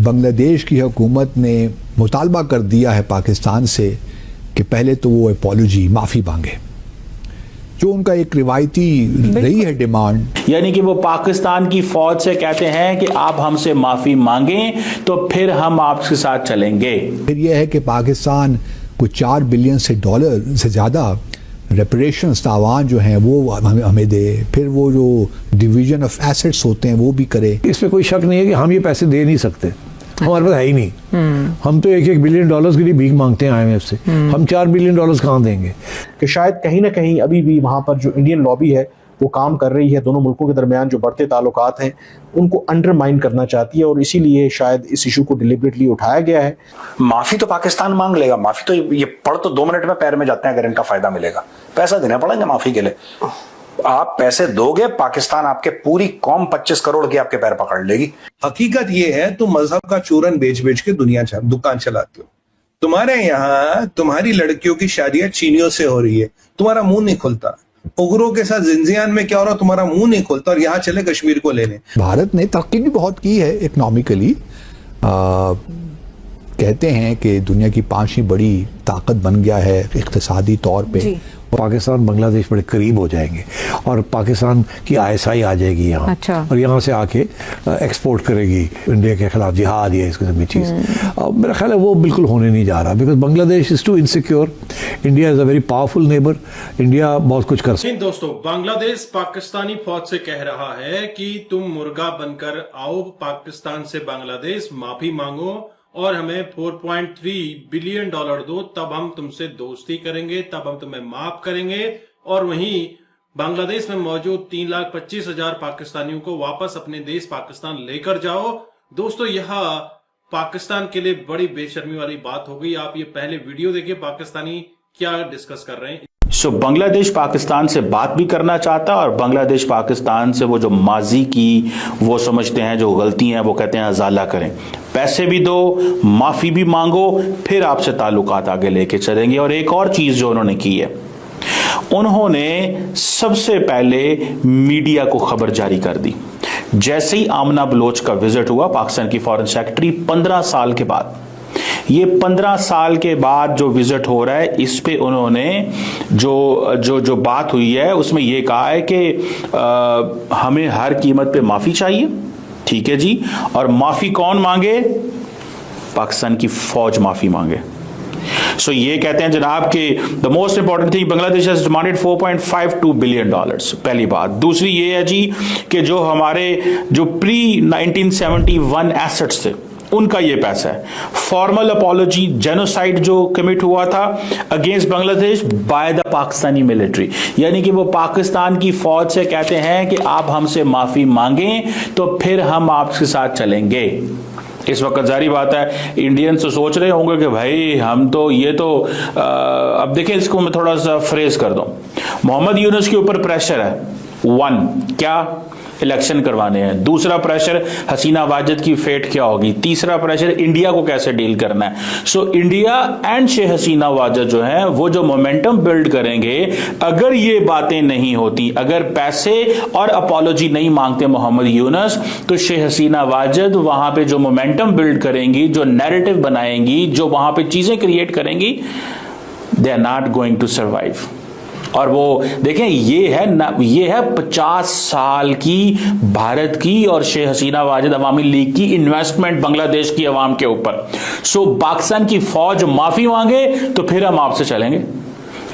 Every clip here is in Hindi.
बांग्लादेश की हुकूमत ने मुतालबा कर दिया है पाकिस्तान से कि पहले तो वो अपॉलॉजी माफ़ी मांगे, जो उनका एक रिवायती रही है डिमांड। यानी कि वो पाकिस्तान की फौज से कहते हैं कि आप हमसे माफ़ी मांगें तो फिर हम आपके साथ चलेंगे। फिर यह है कि पाकिस्तान को $4 बिलियन से ज़्यादा रेपरेशंस तावान जो हैं वो हमें दे, फिर वो जो डिवीजन ऑफ एसेट्स होते हैं वो भी करे। इसमें कोई शक नहीं है कि हम ये पैसे दे नहीं सकते, हमारे पास है ही नहीं। हम तो $1-1 बिलियन के लिए भीख मांगते हैं IMF से, हम $4 बिलियन कहाँ देंगे। कि शायद कहीं ना कहीं अभी भी वहाँ पर जो इंडियन लॉबी है वो काम कर रही है, दोनों मुल्कों के दरमियान जो बढ़ते ताल्लुकात हैं उनको अंडरमाइन करना चाहती है, और इसीलिए शायद इस इशू को डिलिबरेटली उठाया गया है। माफी तो पाकिस्तान मांग लेगा, माफी तो ये पढ़ तो 2 मिनट में पैर में जाते हैं अगर इनका फायदा मिलेगा। पैसा देना पड़ेगा माफी के लिए, आप पैसे दोगे पाकिस्तान आपके पूरी कौम 25 करोड़ की आपके पैर पकड़ लेगी। हकीकत ये है तुम मजहब का चूरन बेच बेच के दुकान चलाते हो। तुम्हारे यहाँ तुम्हारी लड़कियों की शादियां चीनियों से हो रही है, तुम्हारा मुंह नहीं खुलता। उग्रों के साथ जिंजियान में क्या हो रहा, तुम्हारा मुंह नहीं खुलता, और यहाँ चले कश्मीर को लेने। भारत ने तरक्की भी बहुत की है इकनॉमिकली। कहते हैं कि दुनिया की 5वीं बड़ी ताकत बन गया है इक्तिसादी तौर पे। पाकिस्तान बांग्लादेश बड़े करीब हो जाएंगे और पाकिस्तान की ISI आ जाएगी यहाँ। अच्छा। और यहाँ से आके एक्सपोर्ट करेगी इंडिया के खिलाफ जिहाद या इसकी सब चीज़। मेरा ख्याल है वो बिल्कुल होने नहीं जा रहा, because Bangladesh is too insecure, India is a very powerful neighbour, India बहुत कुछ कर सकता है। दोस्तों, बांग्लादेश पाकिस्तानी फौज से कह रहा है कि तुम मुर्गा बनकर आओ पाकिस्तान से बांग्लादेश, माफी मांगो और हमें $4.3 बिलियन दो, तब हम तुमसे दोस्ती करेंगे, तब हम तुम्हें माफ करेंगे। और वहीं बांग्लादेश में मौजूद 3,25,000 पाकिस्तानियों को वापस अपने देश पाकिस्तान लेकर जाओ। दोस्तों, यह पाकिस्तान के लिए बड़ी बेशर्मी वाली बात हो गई। आप ये पहले वीडियो देखिए, पाकिस्तानी क्या डिस्कस कर रहे हैं। बांग्लादेश पाकिस्तान से बात भी करना चाहता है और बांग्लादेश पाकिस्तान से वो जो माजी की वो समझते हैं जो गलती हैं वो कहते हैं अजाला करें, पैसे भी दो, माफी भी मांगो, फिर आपसे ताल्लुकात आगे लेके चलेंगे। और एक और चीज जो उन्होंने की है, उन्होंने सबसे पहले मीडिया को खबर जारी कर दी। जैसे ही आमना बलोच का विजिट हुआ, पाकिस्तान की फॉरेन सेक्रेटरी, 15 साल के बाद, ये 15 साल के बाद जो विजिट हो रहा है, इस पे उन्होंने जो बात हुई है उसमें ये कहा है कि हमें हर कीमत पे माफी चाहिए। ठीक है जी, और माफी कौन मांगे? पाकिस्तान की फौज माफी मांगे। सो ये कहते हैं जनाब कि the most important thing, Bangladesh has demanded $4.52 billion. पहली बात। दूसरी ये है जी कि जो हमारे जो प्री 1971 एसेट्स थे उनका ये पैसा है। फॉर्मल अपॉलॉजी, जेनोसाइड जो कमिट हुआ था against Bangladesh by the Pakistani military, यानी कि वो पाकिस्तान की फौज से कहते हैं कि आप हमसे माफी मांगें तो फिर हम आपके साथ चलेंगे। इस वक्त जारी बात है इंडियंस तो सोच रहे होंगे कि भाई हम तो ये तो अब देखिए, इसको मैं थोड़ा सा फ्रेज कर दूं। मोहम्मद यूनुस के ऊपर प्रेशर है, 1 क्या इलेक्शन करवाने हैं, दूसरा प्रेशर हसीना वाजिद की फेट क्या होगी, तीसरा प्रेशर इंडिया को कैसे डील करना है। So India and Sheikh Hasina Wajid जो है वो जो मोमेंटम बिल्ड करेंगे, अगर ये बातें नहीं होती, अगर पैसे और अपॉलॉजी नहीं मांगते मोहम्मद यूनुस, तो शेख हसीना वाजिद वहां पे जो मोमेंटम बिल्ड करेंगी, जो नैरेटिव बनाएंगी, जो वहां पे चीजें क्रिएट करेंगी, they are not going to survive. और वो देखें, ये है 50 साल की भारत की और शेख हसीना वाजिद अवामी लीग की इन्वेस्टमेंट बांग्लादेश की अवाम के ऊपर। सो पाकिस्तान की फौज माफी मांगे तो फिर हम आपसे चलेंगे।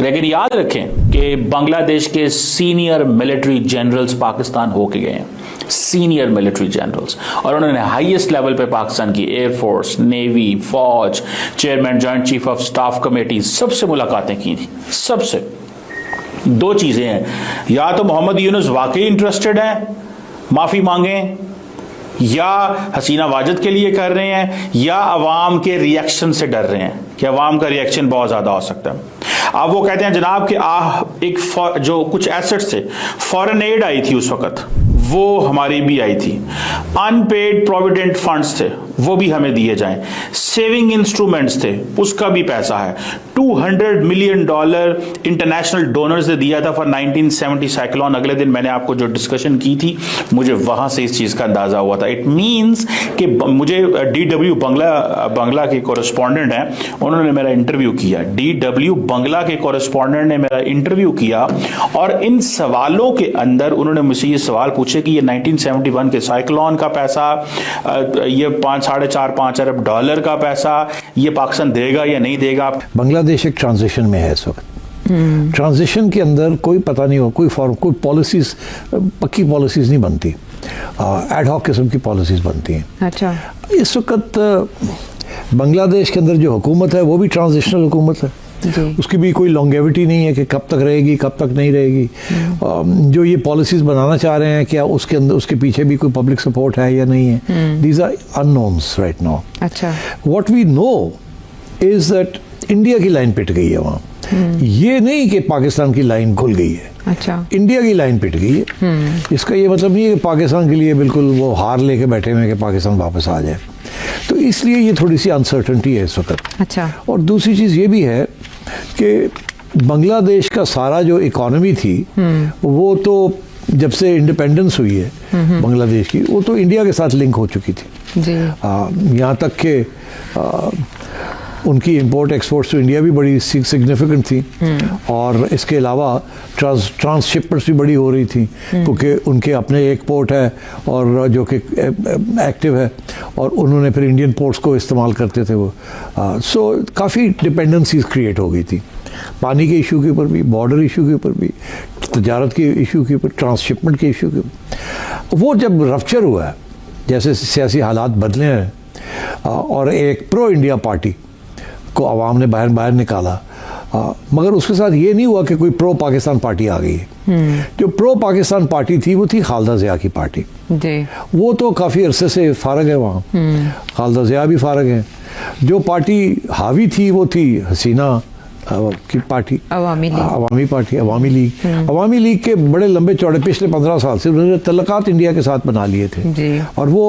लेकिन याद रखें कि बांग्लादेश के सीनियर मिलिट्री जनरल्स पाकिस्तान होके गए हैं, सीनियर मिलिट्री जनरल्स, और उन्होंने हाईएस्ट लेवल पे पाकिस्तान की एयरफोर्स, नेवी, फौज, chairman joint chief of staff committee सबसे मुलाकातें की थी। सबसे 2 चीजें हैं, या तो मोहम्मद यूनुस वाकई इंटरेस्टेड है माफी मांगें, या हसीना वाजिद के लिए कर रहे हैं, या अवाम के रिएक्शन से डर रहे हैं कि अवाम का रिएक्शन बहुत ज्यादा हो सकता है। अब वो कहते हैं जनाब कि एक जो कुछ एसेट्स थे, फॉरेन एड आई थी उस वक्त, वो हमारी भी आई थी, अनपेड प्रोविडेंट फंड्स थे, वो भी हमें दिए जाएं। सेविंग इंस्ट्रूमेंट्स थे, उसका भी पैसा है। $200 मिलियन इंटरनेशनल डोनर्स ने दिया था फॉर 1970 साइक्लोन। अगले दिन मैंने आपको जो डिस्कशन की थी, मुझे वहां से इस चीज का अंदाजा हुआ था। इट मींस कि मुझे DW बंगला के कॉरेस्पॉन्डेंट हैं, उन्होंने मेरा इंटरव्यू किया। DW बंगला के कॉरेस्पॉन्डेंट ने मेरा इंटरव्यू किया और इन सवालों के अंदर उन्होंने मुझसे ये सवाल पूछे कि ये 1971 के साइक्लोन का पैसा, ये 4.5 अरब डॉलर का पैसा, ये पाकिस्तान देगा या नहीं देगा। बांग्लादेश एक ट्रांजिशन में है इस वक्त। ट्रांजिशन के अंदर कोई पता नहीं हो, कोई पॉलिसीज, पक्की पॉलिसीज नहीं बनती, एड हॉक किस्म की पॉलिसीज बनती हैं। अच्छा, इस वक्त बांग्लादेश के अंदर जो हुकूमत है वो भी ट्रांजिशनल हुकूमत है, उसकी भी कोई लॉन्गेविटी नहीं है कि कब तक रहेगी कब तक नहीं रहेगी। जो ये पॉलिसीज बनाना चाह रहे हैं, क्या उसके अंदर उसके पीछे भी कोई पब्लिक सपोर्ट है या नहीं है। These are unknowns right now. अच्छा, what we know is that India की लाइन पिट गई है वहाँ। ये नहीं कि पाकिस्तान की लाइन खुल गई है। अच्छा, इंडिया की लाइन पिट गई है। इसका ये मतलब नहीं है कि पाकिस्तान के लिए बिल्कुल वो हार लेके बैठे हुए हैं कि पाकिस्तान वापस आ जाए। तो इसलिए ये थोड़ी सी अनसर्टनिटी है इस वक्त। अच्छा, और दूसरी चीज़ ये भी है कि बांग्लादेश का सारा जो इकॉनमी थी वो तो जब से इंडिपेंडेंस हुई है बांग्लादेश की, वो तो इंडिया के साथ लिंक हो चुकी थी जी। यहाँ तक कि उनकी इंपोर्ट एक्सपोर्ट्स तो इंडिया भी बड़ी सिग्निफिकेंट थी, और इसके अलावा ट्रांसशिपमेंट्स भी बड़ी हो रही थी, क्योंकि उनके अपने एक पोर्ट है और जो कि एक्टिव है, और उन्होंने फिर इंडियन पोर्ट्स को इस्तेमाल करते थे वो। सो काफ़ी डिपेंडेंसीज क्रिएट हो गई थी, पानी के इशू के ऊपर भी, बॉर्डर इशू के ऊपर भी, तजारत के इशू के ऊपर, ट्रांसशिपमेंट के इशू के ऊपर। वो जब रप्चर हुआ है, जैसे सियासी हालात बदले हैं और एक प्रो इंडिया पार्टी को आवाम ने बाहर निकाला, मगर उसके साथ ये नहीं हुआ कि कोई प्रो पाकिस्तान पार्टी आ गई है। जो प्रो पाकिस्तान पार्टी थी वो थी खालिदा ज़िया की पार्टी जी। वो तो काफ़ी अरसे से फारग है वहाँ, खालिदा ज़िया भी फारग है। जो पार्टी हावी थी वो थी हसीना की पार्टी, अवामी पार्टी, अवामी लीग। अवामी लीग के बड़े लंबे चौड़े पिछले 15 साल से उन्होंने तल्लकात इंडिया के साथ बना लिए थे जी। और वो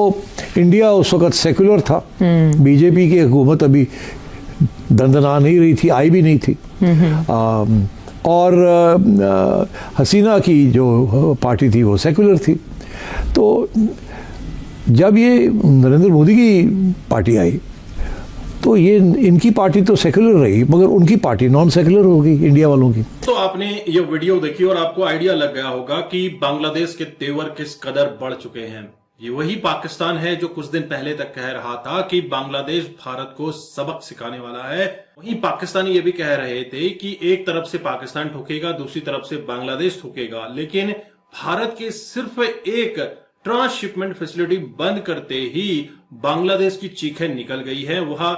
इंडिया उस वक्त सेकुलर था, बीजेपी की हुकूमत अभी दंदना नहीं रही थी, आई भी नहीं थी। और हसीना की जो पार्टी थी वो सेकुलर थी। तो जब ये नरेंद्र मोदी की पार्टी आई तो ये इनकी पार्टी तो सेकुलर रही, मगर उनकी पार्टी नॉन सेकुलर हो गई इंडिया वालों की। तो आपने ये वीडियो देखी और आपको आइडिया लग गया होगा कि बांग्लादेश के तेवर किस कदर बढ़ चुके हैं। ये वही पाकिस्तान है जो कुछ दिन पहले तक कह रहा था कि बांग्लादेश भारत को सबक सिखाने वाला है। वहीं पाकिस्तानी ये भी कह रहे थे कि एक तरफ से पाकिस्तान ठोकेगा, दूसरी तरफ से बांग्लादेश ठोकेगा, लेकिन भारत के सिर्फ एक ट्रांसशिपमेंट फैसिलिटी बंद करते ही बांग्लादेश की चीखें निकल गई है। वह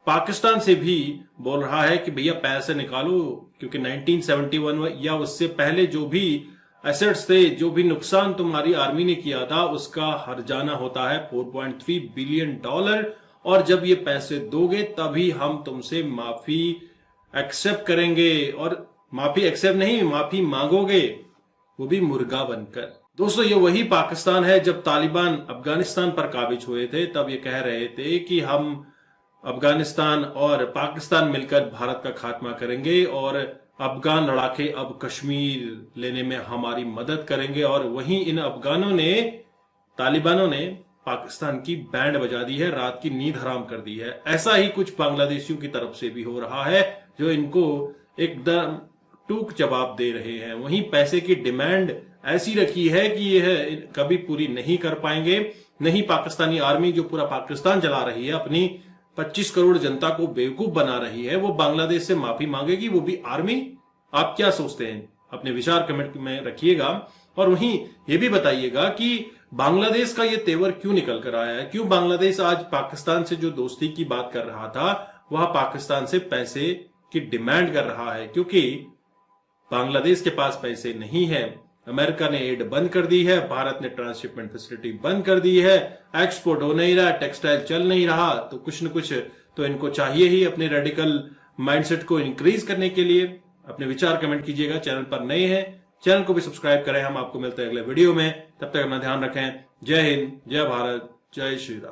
पाकिस्तान से भी बोल रहा है कि भैया पैसे निकालो, क्योंकि 1971 या उससे पहले जो भी एसेट्स थे, जो भी नुकसान तुम्हारी आर्मी ने किया था, उसका हर्जाना होता है $4.3 बिलियन, और जब ये पैसे दोगे तभी हम तुमसे माफी एक्सेप्ट करेंगे। और माफी एक्सेप्ट नहीं, माफी मांगोगे, वो भी मुर्गा बनकर। दोस्तों, ये वही पाकिस्तान है जब तालिबान अफगानिस्तान पर काबिज हुए थे, तब ये कह रहे थे कि हम अफगानिस्तान और पाकिस्तान मिलकर भारत का खात्मा करेंगे और अफगान लड़ाके अब कश्मीर लेने में हमारी मदद करेंगे। और वहीं इन अफगानों ने, तालिबानों ने पाकिस्तान की बैंड बजा दी है, रात की नींद हराम कर दी है। ऐसा ही कुछ बांग्लादेशियों की तरफ से भी हो रहा है, जो इनको एकदम टूक जवाब दे रहे हैं। वहीं पैसे की डिमांड ऐसी रखी है कि यह कभी पूरी नहीं कर पाएंगे। नहीं, पाकिस्तानी आर्मी जो पूरा पाकिस्तान चला रही है, अपनी 25 करोड़ जनता को बेवकूफ बना रही है, वो बांग्लादेश से माफी मांगेगी, वो भी आर्मी। आप क्या सोचते हैं? अपने विचार कमेंट में रखिएगा। और वहीं ये भी बताइएगा कि बांग्लादेश का ये तेवर क्यों निकल कर आया है, क्यों बांग्लादेश आज पाकिस्तान से जो दोस्ती की बात कर रहा था, वह पाकिस्तान से पैसे की डिमांड कर रहा है, क्योंकि बांग्लादेश के पास पैसे नहीं है। अमेरिका ने एड बंद कर दी है, भारत ने ट्रांसशिपमेंट फैसिलिटी बंद कर दी है, एक्सपोर्ट हो नहीं रहा, टेक्सटाइल चल नहीं रहा, तो कुछ न कुछ तो इनको चाहिए ही अपने रेडिकल माइंडसेट को इंक्रीज करने के लिए। अपने विचार कमेंट कीजिएगा। चैनल पर नए हैं, चैनल को भी सब्सक्राइब करें। हम आपको मिलते हैं अगले वीडियो में, तब तक अपना ध्यान रखें। जय हिंद, जय भारत, जय श्री राम।